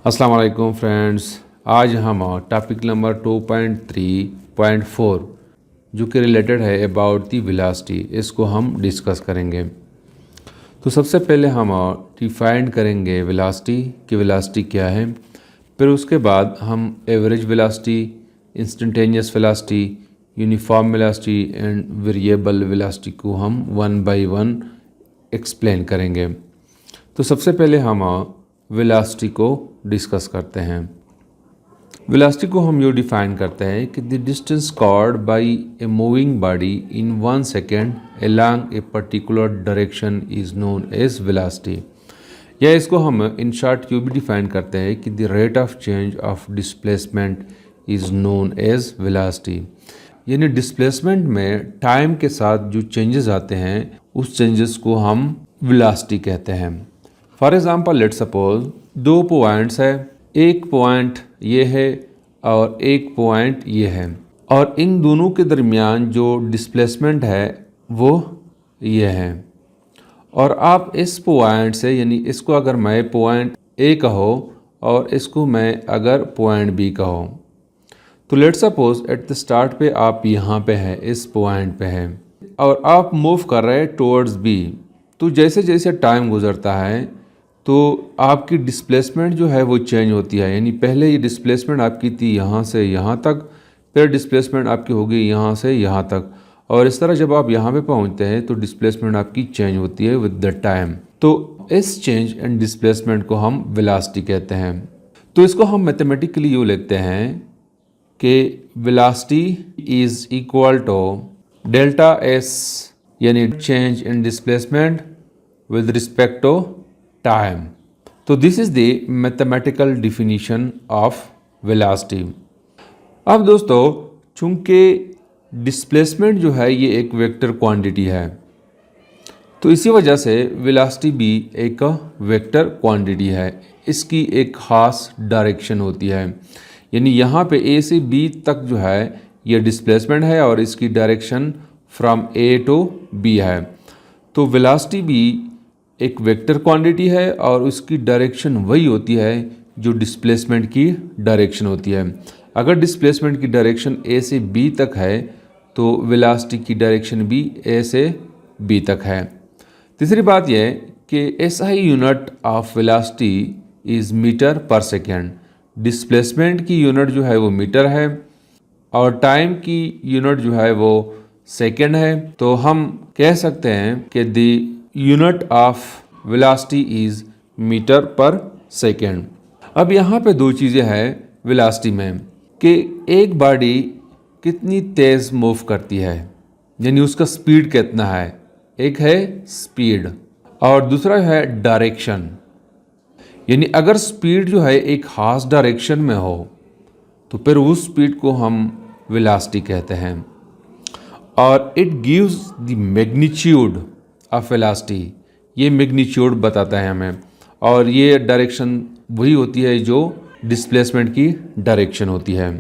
अस्सलाम वालेकुम फ्रेंड्स। आज हम टॉपिक नंबर 2.3.4 जो कि रिलेटेड है अबाउट दी वेलोसिटी, इसको हम डिस्कस करेंगे। तो सबसे पहले हम डिफाइन करेंगे वेलोसिटी कि वेलोसिटी क्या है। फिर उसके बाद हम average velocity, instantaneous velocity, uniform velocity and variable velocity को हम वन बाय वन एक्सप्लेन करेंगे। तो सबसे पहले हम वेलोसिटी को डिस्कस करते हैं। वेलोसिटी को हम यूँ डिफाइन करते हैं कि the distance covered by a moving body in 1 second along a particular direction is known as velocity. या इसको हम इन शॉर्ट यूँ भी डिफाइन करते हैं कि the rate of change of displacement is known as velocity. यानी डिस्प्लेसमेंट में टाइम के साथ जो चेंजेस आते हैं उस चेंजेस को हम वेलोसिटी कहते हैं। For example let suppose 2 points है, एक पॉइंट ये है और एक पॉइंट ये है, और इन दोनों के दरमियान जो डिस्प्लेसमेंट है वो ये है। और आप इस पॉइंट से, यानी इसको अगर मैं पॉइंट ए कहो और इसको मैं अगर पॉइंट बी कहो, तो let suppose at the start पे आप यहाँ पे है, इस पॉइंट पे है और आप मूव कर रहे हैं टुवर्ड्स बी। तो जैसे जैसे टाइम गुजरता है तो आपकी डिस्प्लेसमेंट जो है वो चेंज होती है। यानी पहले ये डिस्प्लेसमेंट आपकी थी यहाँ से यहाँ तक, फिर डिस्प्लेसमेंट आपकी होगी यहाँ से यहाँ तक, और इस तरह जब आप यहाँ पे पहुँचते हैं तो डिस्प्लेसमेंट आपकी चेंज होती है विद द टाइम। तो इस चेंज एंड डिस्प्लेसमेंट को हम वेलोसिटी कहते हैं। तो इसको हम मैथमेटिकली यूँ लिखते हैं कि velocity is equal to delta S, यानी change in displacement with respect to time. तो this is the mathematical definition of velocity. अब दोस्तों, चूंकि डिस्प्लेसमेंट जो है ये एक वेक्टर क्वांटिटी है, तो इसी वजह से वेलोसिटी भी एक वेक्टर क्वांटिटी है। इसकी एक ख़ास डायरेक्शन होती है। यानी यहाँ पे ए से बी तक जो है ये डिस्प्लेसमेंट है और इसकी direction from A to B है। तो वेलोसिटी भी एक वेक्टर क्वांटिटी है और उसकी डायरेक्शन वही होती है जो डिस्प्लेसमेंट की डायरेक्शन होती है। अगर डिस्प्लेसमेंट की डायरेक्शन ए से बी तक है तो वेलोसिटी की डायरेक्शन भी ए से बी तक है। तीसरी बात यह कि SI unit of velocity is metre per second. Displacement की यूनिट जो है वो मीटर है और टाइम की यूनिट जो है वो सेकेंड है। तो हम कह सकते हैं कि the unit of velocity is metre per second. अब यहाँ पे दो चीज़ें हैं वेलोसिटी में कि एक बॉडी कितनी तेज़ मूव करती है, यानी उसका स्पीड कितना है। एक है स्पीड और दूसरा है डायरेक्शन। यानी अगर स्पीड जो है एक खास डायरेक्शन में हो तो फिर उस स्पीड को हम वेलोसिटी कहते हैं। और it gives the magnitude of velocity, ये मैग्नीट्यूड बताता है हमें, और ये डायरेक्शन वही होती है जो डिस्प्लेसमेंट की डायरेक्शन होती है।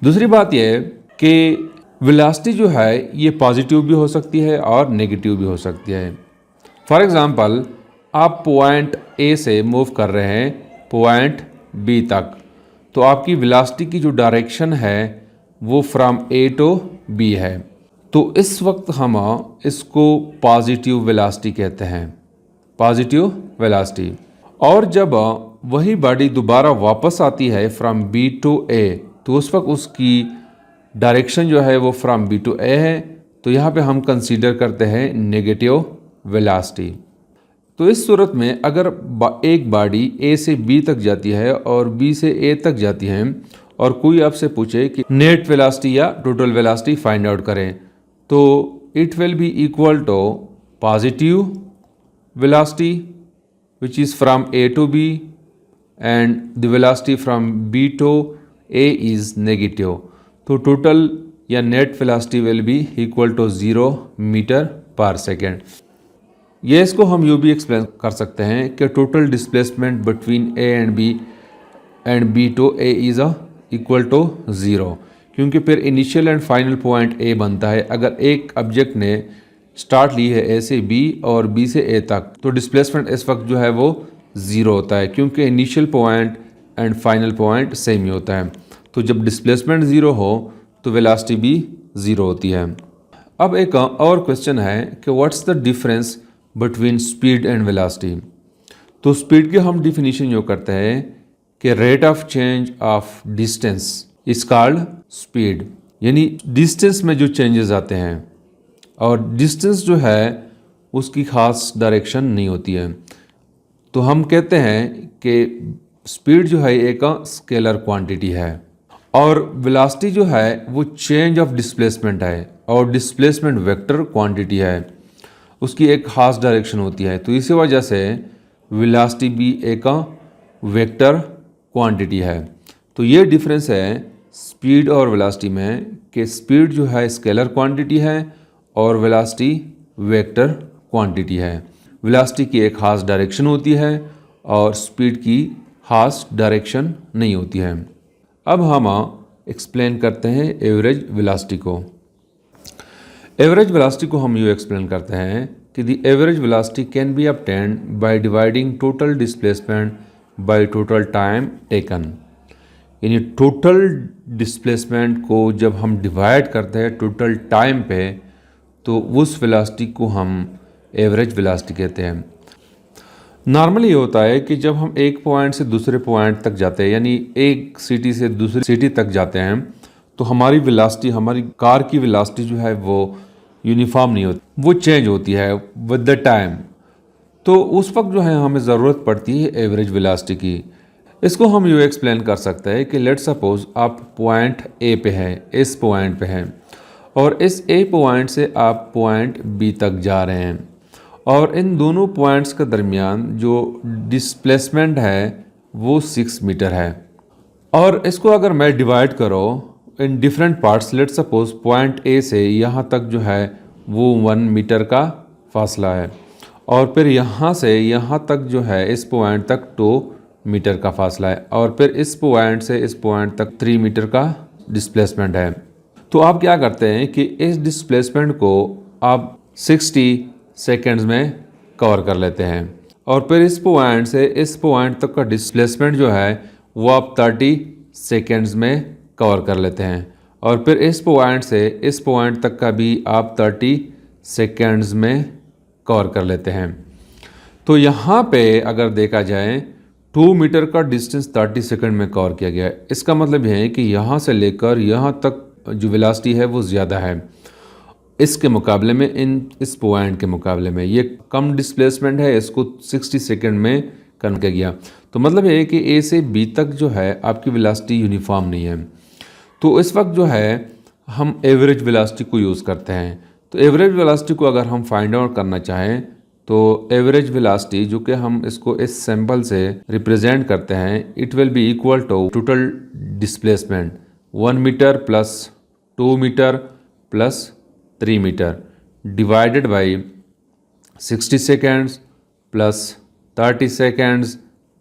दूसरी बात यह है कि वेलोसिटी जो है ये पॉजिटिव भी हो सकती है और नेगेटिव भी हो सकती है। फॉर एग्ज़ाम्पल, आप पॉइंट ए से मूव कर रहे हैं पॉइंट बी तक, तो आपकी वेलोसिटी की जो डायरेक्शन है वो फ्रॉम ए टू बी है। तो इस वक्त हम इसको पॉजिटिव वेलोसिटी कहते हैं, पॉजिटिव वेलोसिटी। और जब वही बॉडी दोबारा वापस आती है फ्रॉम बी टू ए, तो उस वक्त उसकी डायरेक्शन जो है वो फ्रॉम बी टू ए है। तो यहाँ पे हम कंसीडर करते हैं नेगेटिव वेलोसिटी। तो इस सूरत में अगर एक बॉडी ए से बी तक जाती है और बी से ए तक जाती है और कोई आपसे पूछे कि नेट वेलोसिटी या टोटल वेलोसिटी फाइंड आउट करें, तो it will be equal to positive velocity which is from A to B and the velocity from B to A is negative. तो टोटल या net velocity will be equal to 0 metre per second. ये इसको हम यूँ भी explain कर सकते हैं कि total displacement between A and B to A is equal to 0, क्योंकि फिर initial and final point A बनता है। अगर एक ऑब्जेक्ट ने स्टार्ट ली है ए से बी और बी से ए तक, तो डिस्प्लेसमेंट इस वक्त जो है वो ज़ीरो होता है, क्योंकि initial point and final point same ही होता है। तो जब डिस्प्लेसमेंट ज़ीरो हो तो वेलोसिटी भी ज़ीरो होती है। अब एक और क्वेश्चन है कि what's the difference between speed and velocity. तो स्पीड की हम डिफिनीशन जो करते हैं कि rate of change of distance is called speed, यानी डिस्टेंस में जो चेंजेस आते हैं, और डिस्टेंस जो है उसकी खास डायरेक्शन नहीं होती है। तो हम कहते हैं कि स्पीड जो है एक स्केलर क्वांटिटी है, और वेलोसिटी जो है वो चेंज ऑफ डिस्प्लेसमेंट है, और डिस्प्लेसमेंट वेक्टर क्वांटिटी है, उसकी एक खास डायरेक्शन होती है। तो इसी वजह से वेलोसिटी भी एक वेक्टर क्वांटिटी है। तो ये डिफरेंस है स्पीड और वेलोसिटी में कि स्पीड जो है स्केलर क्वांटिटी है और वेलोसिटी वेक्टर क्वांटिटी है। वेलोसिटी की एक खास डायरेक्शन होती है और स्पीड की खास डायरेक्शन नहीं होती है। अब हम एक्सप्लेन करते हैं एवरेज वेलोसिटी को। एवरेज वेलोसिटी को हम यूँ एक्सप्लेन करते हैं कि the average velocity can be obtained by dividing total displacement by total time taken. यानी टोटल डिस्प्लेसमेंट को जब हम डिवाइड करते हैं टोटल टाइम पे, तो उस वेलोसिटी को हम एवरेज वेलोसिटी कहते हैं। नॉर्मली ये होता है कि जब हम एक पॉइंट से दूसरे पॉइंट तक जाते हैं, यानी एक सिटी से दूसरी सिटी तक जाते हैं, तो हमारी वेलोसिटी, हमारी कार की वेलोसिटी जो है वो यूनिफॉर्म नहीं होती, वो चेंज होती है विद द टाइम। तो उस वक्त जो है हमें ज़रूरत पड़ती है एवरेज वेलोसिटी की। इसको हम यूँ एक्सप्लेन कर सकते हैं कि लेट्स सपोज आप पॉइंट ए पे हैं, इस पॉइंट पे हैं, और इस ए पॉइंट से आप पॉइंट बी तक जा रहे हैं, और इन दोनों पॉइंट्स के दरमियान जो डिस्प्लेसमेंट है वो 6 मीटर है। और इसको अगर मैं डिवाइड करो in different parts, let's suppose point A से यहाँ तक जो है वो 1 मीटर का फासला है, और फिर यहाँ से यहाँ तक जो है इस पॉइंट तक 2 मीटर का फासला है, और फिर इस पॉइंट से इस पॉइंट तक 3 मीटर का डिस्प्लेसमेंट है। तो आप क्या करते हैं कि इस डिस्प्लेसमेंट को आप 60 सेकेंड्स में कवर कर लेते हैं, और फिर इस पॉइंट से इस पॉइंट तक का डिस्प्लेसमेंट जो है वो आप 30 सेकेंड्स में कवर कर लेते हैं, और फिर इस पॉइंट से इस पॉइंट तक का भी आप 30 सेकेंड्स में कवर कर लेते हैं। तो यहाँ पे अगर देखा जाए 2 मीटर का डिस्टेंस 30 सेकंड में कवर किया गया है। इसका मतलब यह है कि यहाँ से लेकर यहाँ तक जो वेलोसिटी है वो ज़्यादा है इसके मुकाबले में, इस पॉइंट के मुकाबले में ये कम डिस्प्लेसमेंट है, इसको 60 सेकंड में कर किया गया। तो मतलब ये है कि ए से बी तक जो है आपकी वेलोसिटी यूनिफॉर्म नहीं है। तो इस वक्त जो है हम एवरेज वेलोसिटी को यूज़ करते हैं। तो एवरेज वेलोसिटी को अगर हम फाइंड आउट करना चाहें तो एवरेज वेलोसिटी जो कि हम इसको इस सिंबल से रिप्रेजेंट करते हैं, it will be equal to total displacement 1 metre plus 2 metre plus 3 metre divided by 60 seconds plus 30 seconds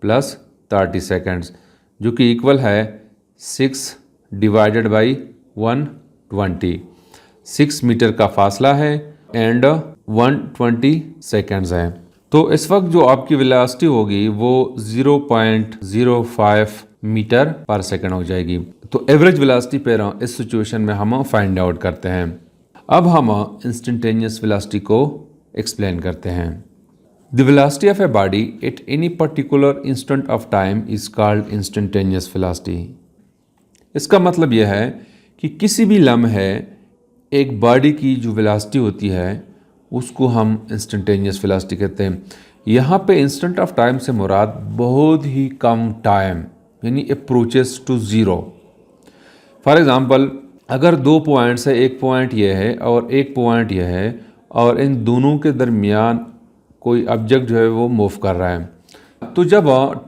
plus 30 seconds, जो कि इक्वल है 6 डिवाइडेड बाई 120। 6 मीटर का फासला है एंड 120 सेकेंड्स है। तो इस वक्त जो आपकी वेलोसिटी होगी वो 0.05 मीटर पर सेकेंड हो जाएगी। तो एवरेज वेलोसिटी पे इस सिचुएशन में हम फाइंड आउट करते हैं। अब हम इंस्टेंटेनियस वेलोसिटी को एक्सप्लेन करते हैं। The velocity of a body at any particular instant of time is called instantaneous velocity. इसका मतलब यह है कि किसी भी लम्हे एक बॉडी की जो वेलोसिटी होती है उसको हम इंस्टेंटेनियस वेलोसिटी कहते हैं। यहाँ पे इंस्टेंट ऑफ टाइम से मुराद बहुत ही कम टाइम, यानी approaches to zero. For example अगर 2 पॉइंट्स है, एक पॉइंट ये है और एक पॉइंट ये है, और इन दोनों के दरमियान कोई ऑब्जेक्ट जो है वो मूव कर रहा है, तो जब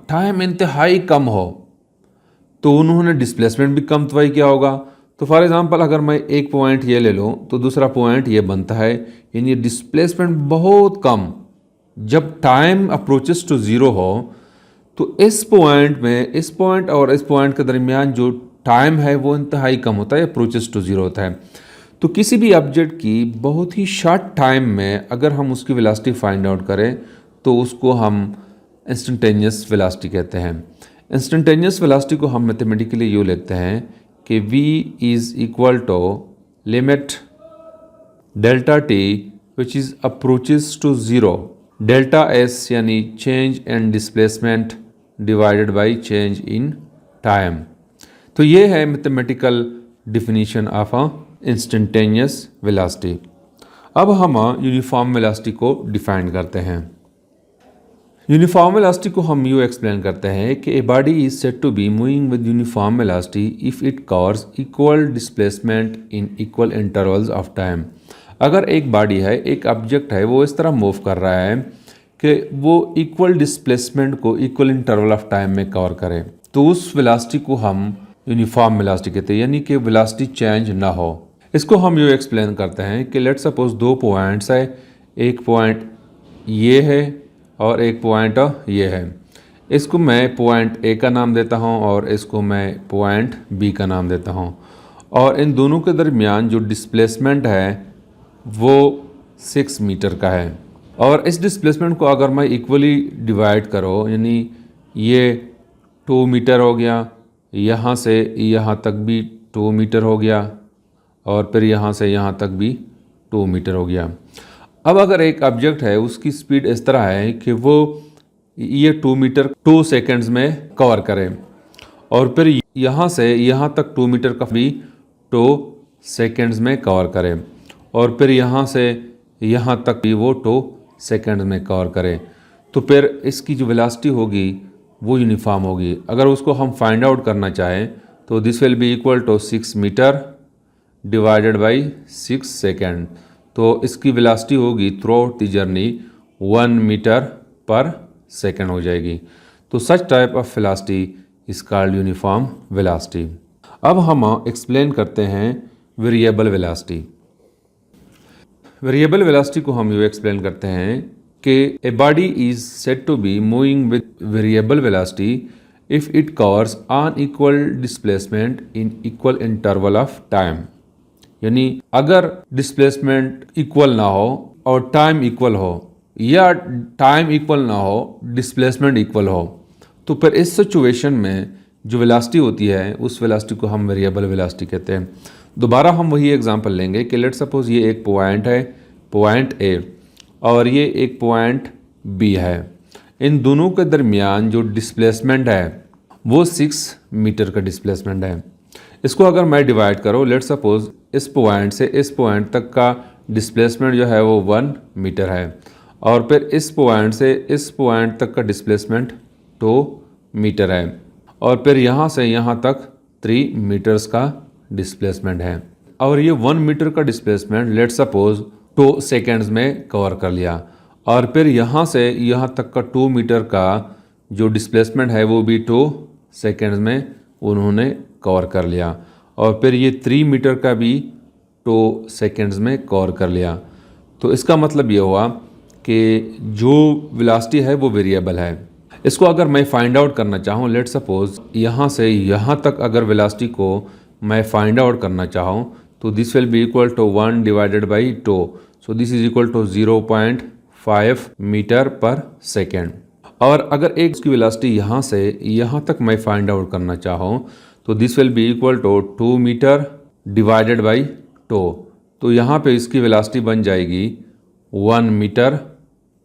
टाइम इंतहाई कम हो तो उन्होंने डिस्प्लेसमेंट भी कम तय किया होगा। तो फॉर एग्ज़ाम्पल अगर मैं एक पॉइंट ये ले लूँ तो दूसरा पॉइंट ये बनता है, यानी डिस्प्लेसमेंट बहुत कम। जब टाइम अप्रोचेस टू ज़ीरो हो तो इस पॉइंट में, इस पॉइंट और इस पॉइंट के दरमियान जो टाइम है वो इंतहाई कम होता है, अप्रोचेस टू ज़ीरो होता है। तो किसी भी ऑब्जेक्ट की बहुत ही शॉर्ट टाइम में अगर हम उसकी वेलोसिटी फाइंड आउट करें तो उसको हम इंस्टेंटेनियस वेलोसिटी कहते हैं। इंस्टेंटेनियस वेलोसिटी को हम मैथमेटिकली यूँ लिखते हैं कि v is equal to limit delta t which is approaches to zero delta S यानी change in displacement divided by change in time. तो ये है mathematical definition of instantaneous velocity. अब हम यूनिफॉर्म वेलोसिटी को डिफाइन करते हैं। यूनिफॉर्म वेलोसिटी को हम यूँ एक्सप्लेन करते हैं कि a body is said to be moving with uniform velocity if it covers equal displacement in equal intervals of time. अगर एक बॉडी है, एक ऑब्जेक्ट है, वो इस तरह मूव कर रहा है कि वो इक्वल डिस्प्लेसमेंट को इक्वल इंटरवल ऑफ टाइम में कवर करे, तो उस वेलोसिटी को हम यूनिफॉर्म वेलोसिटी कहते हैं, यानी कि वेलोसिटी चेंज ना हो। इसको हम यूँ एक्सप्लेन करते हैं कि लेट्स सपोज दो पॉइंट्स है, एक पॉइंट ये है और एक पॉइंट ये है। इसको मैं पॉइंट ए का नाम देता हूँ और इसको मैं पॉइंट बी का नाम देता हूँ, और इन दोनों के दरमियान जो डिस्प्लेसमेंट है वो 6 मीटर का है। और इस डिस्प्लेसमेंट को अगर मैं इक्वली डिवाइड करो, यानी ये 2 मीटर हो गया, यहाँ से यहाँ तक भी 2 मीटर हो गया, और फिर यहाँ से यहाँ तक भी 2 मीटर हो गया। अब अगर एक ऑब्जेक्ट है, उसकी स्पीड इस तरह है कि वो ये 2 मीटर 2 सेकंड्स में कवर करे, और फिर यहाँ से यहाँ तक 2 मीटर का भी 2 सेकंड्स में कवर करे, और फिर यहाँ से यहाँ तक भी वो 2 सेकंड्स में कवर करे, तो फिर इसकी जो वेलोसिटी होगी वो यूनिफॉर्म होगी। अगर उसको हम फाइंड आउट करना चाहें तो this will be equal to 6 metre divided by 6 second. तो इसकी वेलोसिटी होगी throughout the journey 1 metre per second हो जाएगी। तो such type of velocity is called uniform velocity. अब हम एक्सप्लेन करते हैं वेरिएबल वेलोसिटी। वेरिएबल वेलोसिटी को हम यूँ एक्सप्लेन करते हैं कि a body is said to be moving with variable velocity if it covers unequal displacement in equal interval of time. यानी अगर डिस्प्लेसमेंट इक्वल ना हो और टाइम इक्वल हो, या टाइम इक्वल ना हो डिस्प्लेसमेंट इक्वल हो, तो फिर इस सिचुएशन में जो वेलोसिटी होती है उस वेलोसिटी को हम वेरिएबल वेलोसिटी कहते हैं। दोबारा हम वही एग्जांपल लेंगे कि लेट्स सपोज ये एक पॉइंट है, पॉइंट ए, और ये एक पॉइंट बी है। इन दोनों के दरमियान जो डिस्प्लेसमेंट है वो 6 मीटर का डिस्प्लेसमेंट है। इसको अगर मैं डिवाइड करूँ, लेट्स सपोज इस पॉइंट से इस पॉइंट तक का डिस्प्लेसमेंट जो है वो 1 मीटर है, और फिर इस पॉइंट से इस पॉइंट तक का डिस्प्लेसमेंट 2 मीटर है, और फिर यहाँ से यहाँ तक 3 मीटर्स का डिस्प्लेसमेंट है। और ये 1 मीटर का डिस्प्लेसमेंट लेट्स सपोज 2 सेकेंड्स में कवर कर लिया, और फिर यहाँ से यहाँ तक का 2 मीटर का जो डिस्प्लेसमेंट है वो भी 2 सेकेंड्स में उन्होंने कवर कर लिया, और फिर ये 3 मीटर का भी 2 सेकेंड्स में कवर कर लिया। तो इसका मतलब ये हुआ कि जो वेलोसिटी है वो वेरिएबल है। इसको अगर मैं फाइंड आउट करना चाहूँ, लेट्स सपोज यहाँ से यहाँ तक अगर वेलोसिटी को मैं फाइंड आउट करना चाहूँ तो this will be equal to 1 divided by 2, so this is equal to 0.5 metre per second. और अगर एक की वेलोसिटी यहाँ से यहाँ तक मैं फाइंड आउट करना चाहूँ तो this will be equal to 2 metre divided by 2, तो यहाँ पे इसकी वेलोसिटी बन जाएगी 1 मीटर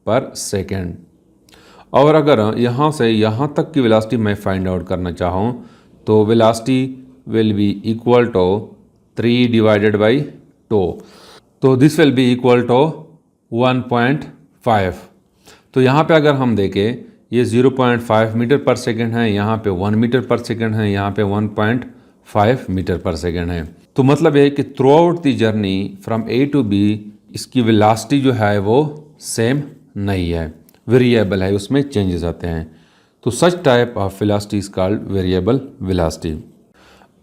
पर सेकेंड। और अगर यहाँ से यहाँ तक की वेलोसिटी मैं फाइंड आउट करना चाहूँ तो velocity will be equal to 3 divided by 2, तो this will be equal to 1.5। तो यहाँ पे अगर हम देखें ये 0.5 मीटर पर सेकेंड है, यहाँ पे 1 मीटर पर सेकेंड है, यहाँ पे 1.5 मीटर पर सेकेंड है। तो मतलब ये कि throughout the journey from A to B इसकी वेलोसिटी जो है वो सेम नहीं है, वेरिएबल है, उसमें चेंजेस आते हैं। तो such type of velocity is called variable velocity.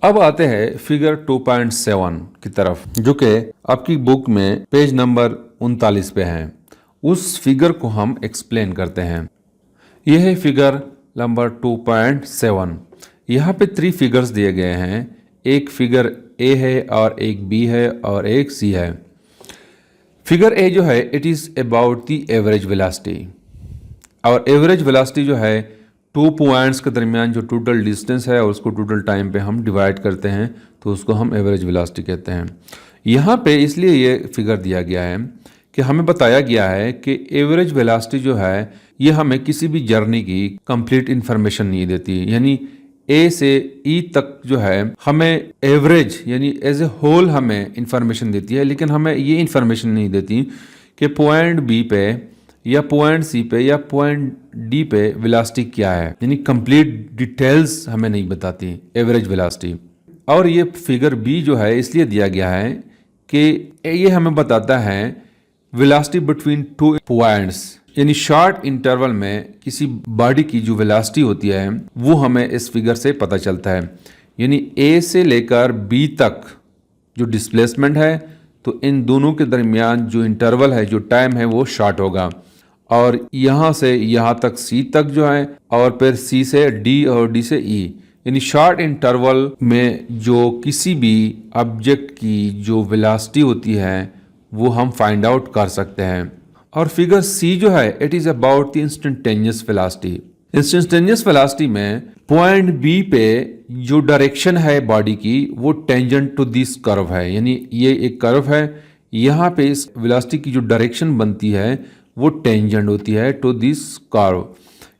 अब आते हैं फिगर 2.7 की तरफ, जो कि आपकी बुक में पेज नंबर 39 पे है। उस फिगर को हम एक्सप्लेन करते हैं। यह है फिगर नंबर 2.7। यहाँ पे 3 फिगर्स दिए गए हैं, एक फिगर ए है और एक बी है और एक सी है। फिगर ए जो है it is about the average velocity, और एवरेज वेलोसिटी जो है 2 पॉइंट्स के दरमियान जो टोटल डिस्टेंस है और उसको टोटल टाइम पे हम डिवाइड करते हैं तो उसको हम एवरेज वेलोसिटी कहते हैं। यहाँ पे इसलिए ये फिगर दिया गया है कि हमें बताया गया है कि एवरेज वेलोसिटी जो है ये हमें किसी भी जर्नी की कंप्लीट इन्फॉर्मेशन नहीं देती, यानी ए से ई तक जो है हमें एवरेज यानी एज ए होल हमें इंफॉर्मेशन देती है, लेकिन हमें ये इंफॉर्मेशन नहीं देती कि पॉइंट बी पे या पॉइंट सी पे या पॉइंट डी पे वेलोसिटी क्या है, यानी कंप्लीट डिटेल्स हमें नहीं बताती एवरेज वेलोसिटी। और ये फिगर बी जो है इसलिए दिया गया है कि ये हमें बताता है वेलोसिटी बिटवीन 2 पॉइंट्स, यानी शॉर्ट इंटरवल में किसी बॉडी की जो वेलोसिटी होती है वो हमें इस फिगर से पता चलता है। यानी ए से लेकर बी तक जो डिस्प्लेसमेंट है तो इन दोनों के दरमियान जो इंटरवल है, जो टाइम है वो शॉर्ट होगा। और यहाँ से यहाँ तक सी तक जो है और फिर सी से डी और डी से ई, यानी शॉर्ट इंटरवल में जो किसी भी ऑब्जेक्ट की जो वेलोसिटी होती है वो हम फाइंड आउट कर सकते हैं। और फिगर सी जो है it is about the instantaneous velocity. Instantaneous velocity में पॉइंट बी पे जो डायरेक्शन है बॉडी की वो टेंजेंट टू दिस कर्व है, यानी ये एक कर्व है, यहाँ पे इस वेलोसिटी की जो डायरेक्शन बनती है वो टेंजेंट होती है टू दिस कर्व।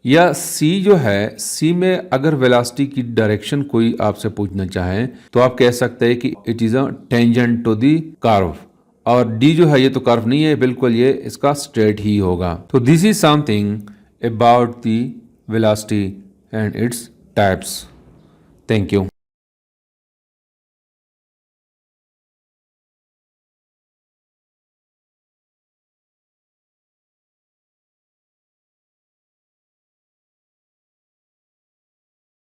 या सी जो है, सी में अगर वेलोसिटी की डायरेक्शन कोई आपसे पूछना चाहे तो आप कह सकते हैं कि it is a tangent to the curve. और डी जो है ये तो कर्व नहीं है, बिल्कुल ये इसका स्ट्रेट ही होगा। तो this is something about the velocity and its types. Thank you.